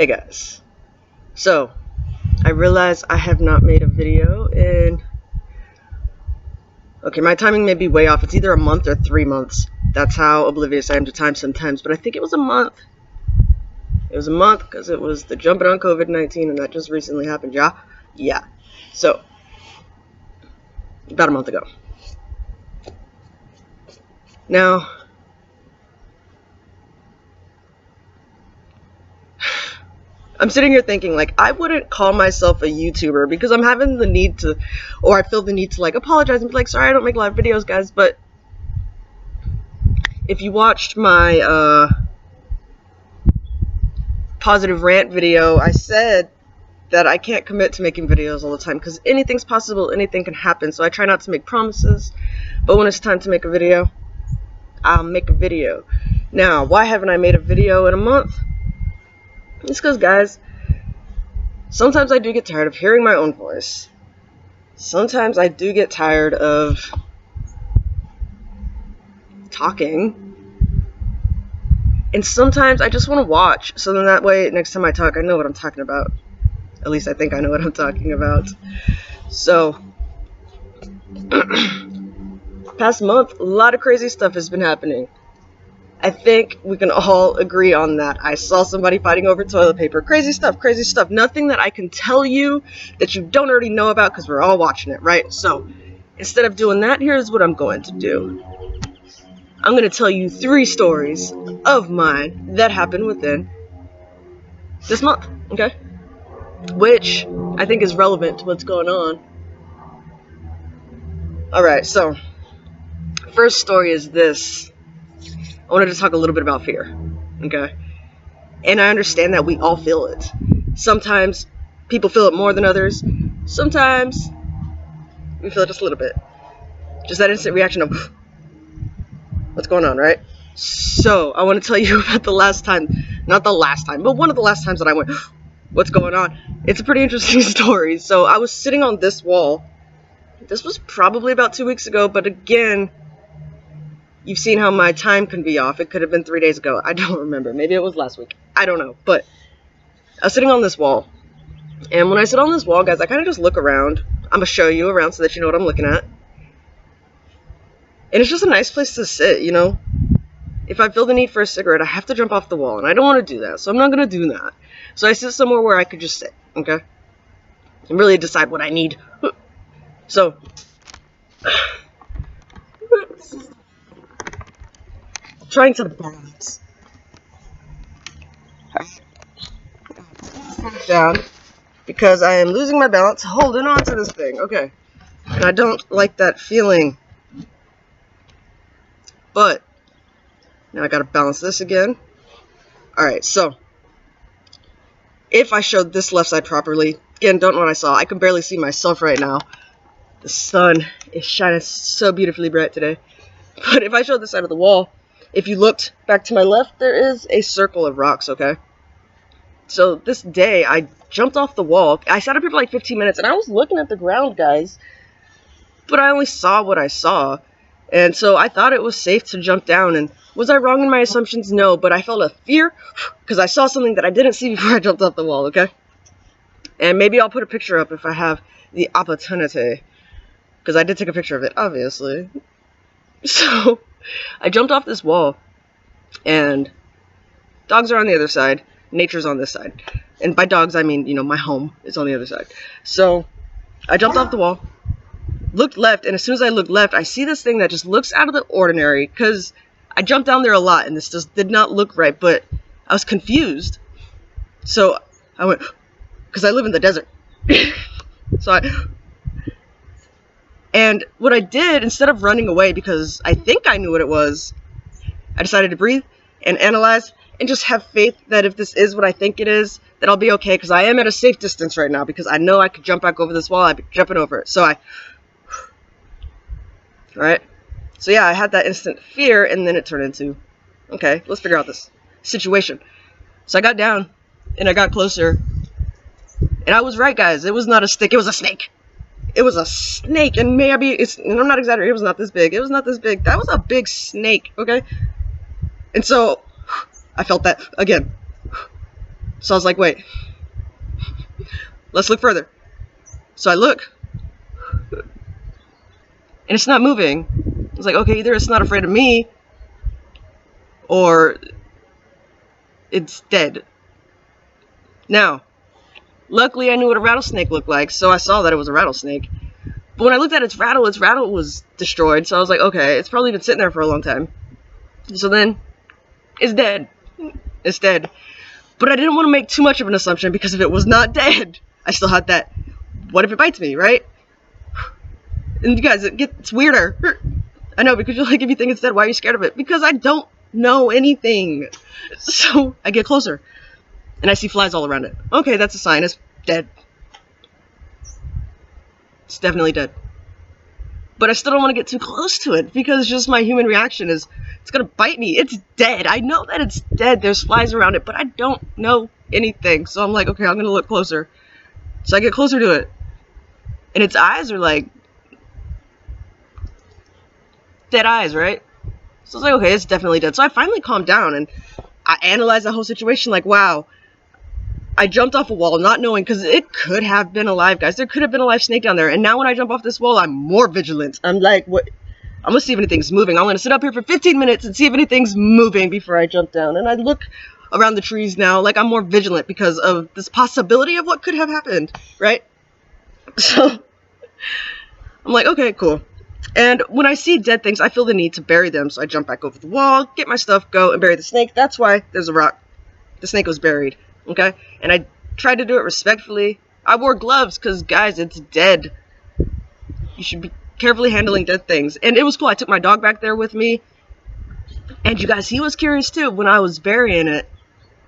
Hey guys, so I realize I have not made a video in, okay, my timing may be way off. It's either a month or 3 months. That's how oblivious I am to time sometimes, but I think it was a month. It was a month because it was the jumping on COVID-19 and that just recently happened, yeah? Yeah. So, about a month ago. Now, I'm sitting here thinking, like, I wouldn't call myself a YouTuber because I'm having the need to, or I feel the need to, like, apologize and be like, sorry, I don't make a lot of videos, guys, but if you watched my, positive rant video, I said that I can't commit to making videos all the time because anything's possible, anything can happen, so I try not to make promises, but when it's time to make a video, I'll make a video. Now, why haven't I made a video in a month? It's because, guys, sometimes I do get tired of hearing my own voice. Sometimes I do get tired of talking. And sometimes I just want to watch, so then that way, next time I talk, I know what I'm talking about. At least I think I know what I'm talking about. So, past month, a lot of crazy stuff has been happening. I think we can all agree on that. I saw somebody fighting over toilet paper. Crazy stuff, crazy stuff. Nothing that I can tell you that you don't already know about because we're all watching it, right? So, instead of doing that, here's what I'm going to do. I'm going to tell you 3 stories of mine that happened within this month, okay? Which I think is relevant to what's going on. Alright, so, first story is this. I wanted to talk a little bit about fear, okay? And I understand that we all feel it. Sometimes people feel it more than others. Sometimes we feel it just a little bit. Just that instant reaction of, what's going on, right? So, I want to tell you about the last time, not the last time, but one of the last times that I went, what's going on? It's a pretty interesting story. So, I was sitting on this wall. This was probably about 2 weeks ago, but again, you've seen how my time can be off. It could have been 3 days ago. I don't remember. Maybe it was last week. I don't know. But I was sitting on this wall. And when I sit on this wall, guys, I kind of just look around. I'm going to show you around so that you know what I'm looking at. And it's just a nice place to sit, you know. If I feel the need for a cigarette, I have to jump off the wall. And I don't want to do that. So I'm not going to do that. So I sit somewhere where I could just sit, okay? And really decide what I need. So, trying to balance. Down because I am losing my balance holding on to this thing. Okay. And I don't like that feeling. But now I gotta balance this again. Alright, so if I showed this left side properly, again, don't know what I saw. I can barely see myself right now. The sun is shining so beautifully bright today. But if I showed this side of the wall, if you looked back to my left, there is a circle of rocks, okay? So this day, I jumped off the wall. I sat up here for like 15 minutes, and I was looking at the ground, guys. But I only saw what I saw. And so I thought it was safe to jump down. And was I wrong in my assumptions? No, but I felt a fear because I saw something that I didn't see before I jumped off the wall, okay? And maybe I'll put a picture up if I have the opportunity. Because I did take a picture of it, obviously. So, I jumped off this wall. And dogs are on the other side. Nature's on this side. And by dogs, I mean, you know, my home is on the other side. So, I jumped off the wall, looked left, and as soon as I looked left, I see this thing that just looks out of the ordinary, because I jumped down there a lot, and this just did not look right, but I was confused. So, I went, because I live in the desert. And what I did, instead of running away, because I think I knew what it was, I decided to breathe and analyze, and just have faith that if this is what I think it is, that I'll be okay, because I am at a safe distance right now, because I know I could jump back over this wall. I'd be jumping over it. So Alright? So yeah, I had that instant fear, and then it turned into, okay, let's figure out this situation. So I got down, and I got closer, and I was right, guys. It was not a stick, it was a snake. It was a snake, and maybe and I'm not exaggerating, it was not this big. It was not this big. That was a big snake, okay? And so I felt that again. So I was like, wait, let's look further. So I look, and it's not moving. I was like, okay, either it's not afraid of me, or it's dead. Now, luckily I knew what a rattlesnake looked like, so I saw that it was a rattlesnake. But when I looked at its rattle was destroyed, so I was like, okay, it's probably been sitting there for a long time. So then, it's dead. It's dead. But I didn't want to make too much of an assumption, because if it was not dead, I still had that, what if it bites me, right? And you guys, it's weirder. I know, because you're like, if you think it's dead, why are you scared of it? Because I don't know anything. So I get closer, and I see flies all around it. Okay, that's a sign. It's dead. It's definitely dead. But I still don't want to get too close to it, because just my human reaction is, it's gonna bite me. It's dead. I know that it's dead. There's flies around it, but I don't know anything. So I'm like, okay, I'm gonna look closer. So I get closer to it, and its eyes are like dead eyes, right? So I was like, okay, it's definitely dead. So I finally calmed down, and I analyzed the whole situation like, wow, I jumped off a wall not knowing, because it could have been alive, guys. There could have been a live snake down there. And now when I jump off this wall, I'm more vigilant. I'm like, what? I'm going to see if anything's moving. I'm going to sit up here for 15 minutes and see if anything's moving before I jump down. And I look around the trees now like I'm more vigilant because of this possibility of what could have happened, right? So I'm like, okay, cool. And when I see dead things, I feel the need to bury them. So I jump back over the wall, get my stuff, go and bury the snake. That's why there's a rock. The snake was buried, okay? And I tried to do it respectfully. I wore gloves because, guys, it's dead. You should be carefully handling dead things. And it was cool. I took my dog back there with me. And you guys, he was curious too. When I was burying it,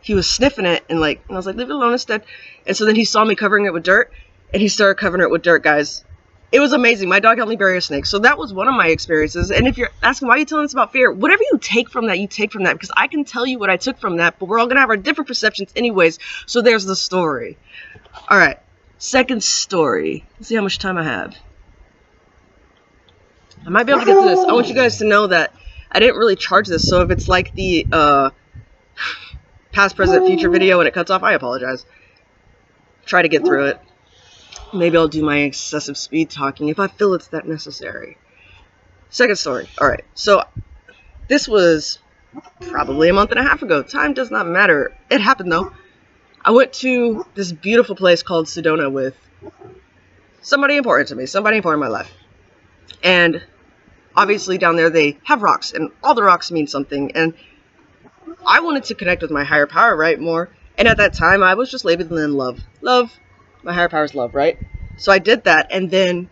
he was sniffing it and I was like, leave it alone, it's dead. And so then he saw me covering it with dirt, and he started covering it with dirt, guys. It was amazing. My dog helped me bury a snake. So that was one of my experiences. And if you're asking, why are you telling us about fear? Whatever you take from that, you take from that. Because I can tell you what I took from that, but we're all going to have our different perceptions anyways. So there's the story. All right. Second story. Let's see how much time I have. I might be able to get through this. I want you guys to know that I didn't really charge this. So if it's like the past, present, future video and it cuts off, I apologize. Try to get through it. Maybe I'll do my excessive speed talking if I feel it's that necessary. Second story. Alright, so this was probably a month and a half ago. Time does not matter. It happened though. I went to this beautiful place called Sedona with somebody important to me. Somebody important in my life. And obviously down there they have rocks, and all the rocks mean something. And I wanted to connect with my higher power, right, more. And at that time I was just labeling in love. Love. My higher power's love, right? So I did that, and then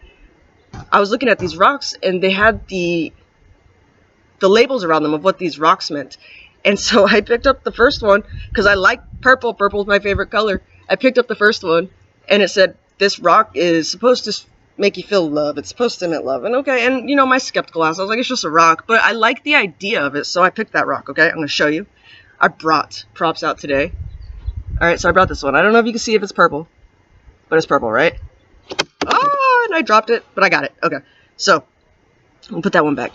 I was looking at these rocks, and they had the labels around them of what these rocks meant. And so I picked up the first one, because I like purple. Purple is my favorite color. I picked up the first one, and it said, this rock is supposed to make you feel love. It's supposed to emit love. And okay, and you know, my skeptical ass, I was like, it's just a rock. But I like the idea of it, so I picked that rock, okay? I'm going to show you. I brought props out today. Alright, so I brought this one. I don't know if you can see if it's purple. But it's purple, right? Oh, and I dropped it, but I got it. Okay, so I'll put that one back.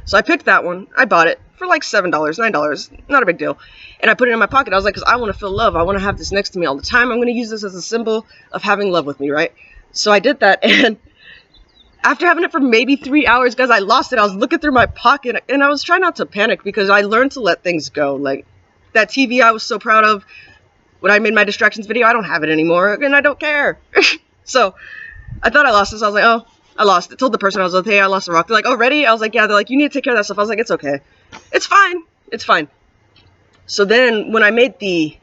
So I picked that one. I bought it for like $7, $9. Not a big deal. And I put it in my pocket. I was like, because I want to feel love. I want to have this next to me all the time. I'm going to use this as a symbol of having love with me, right? So I did that, and after having it for maybe 3 hours, guys, I lost it. I was looking through my pocket, and I was trying not to panic because I learned to let things go. Like, that TV I was so proud of, when I made my distractions video, I don't have it anymore, and I don't care. So, I thought I lost this. I was like, oh, I lost it. Told the person, I was like, hey, I lost a rock. They're like, oh, ready? I was like, yeah. They're like, you need to take care of that stuff. I was like, it's okay. It's fine. It's fine. So then, when I made the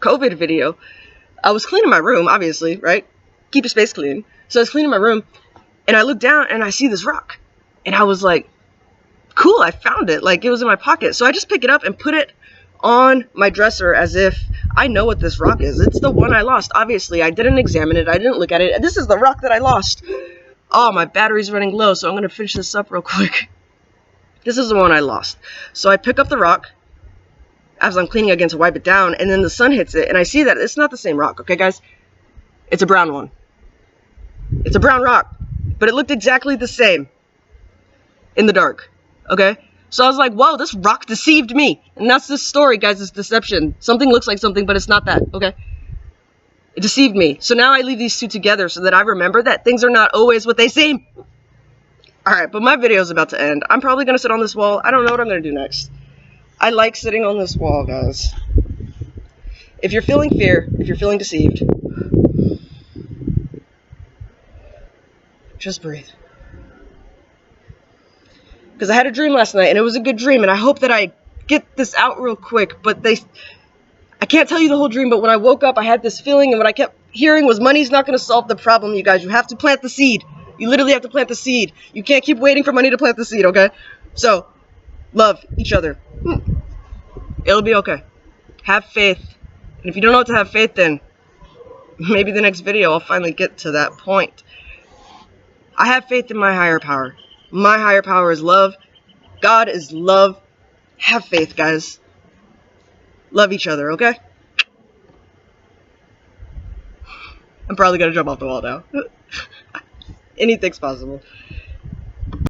COVID video, I was cleaning my room, obviously, right? Keep your space clean. So I was cleaning my room, and I looked down, and I see this rock. And I was like, cool, I found it. Like, it was in my pocket. So I just pick it up and put it on my dresser as if I know what this rock is. It's the one I lost. Obviously, I didn't examine it. I didn't look at it. This is the rock that I lost. Oh, my battery's running low, so I'm going to finish this up real quick. This is the one I lost. So I pick up the rock as I'm cleaning again to wipe it down, and then the sun hits it, and I see that it's not the same rock. Okay, guys? It's a brown one. It's a brown rock, but it looked exactly the same in the dark. Okay? So I was like, whoa, this rock deceived me. And that's this story, guys, it's deception. Something looks like something, but it's not that, okay? It deceived me. So now I leave these two together so that I remember that things are not always what they seem. Alright, but my video is about to end. I'm probably going to sit on this wall. I don't know what I'm going to do next. I like sitting on this wall, guys. If you're feeling fear, if you're feeling deceived, just breathe. Because I had a dream last night, and it was a good dream, and I hope that I get this out real quick, but I can't tell you the whole dream, but when I woke up, I had this feeling, and what I kept hearing was money's not going to solve the problem, you guys. You have to plant the seed. You literally have to plant the seed. You can't keep waiting for money to plant the seed, okay? So, love each other. It'll be okay. Have faith. And if you don't know what to have faith in, maybe the next video I'll finally get to that point. I have faith in my higher power. My higher power is love. God is love. Have faith, guys. Love each other, okay? I'm probably gonna jump off the wall now. Anything's possible.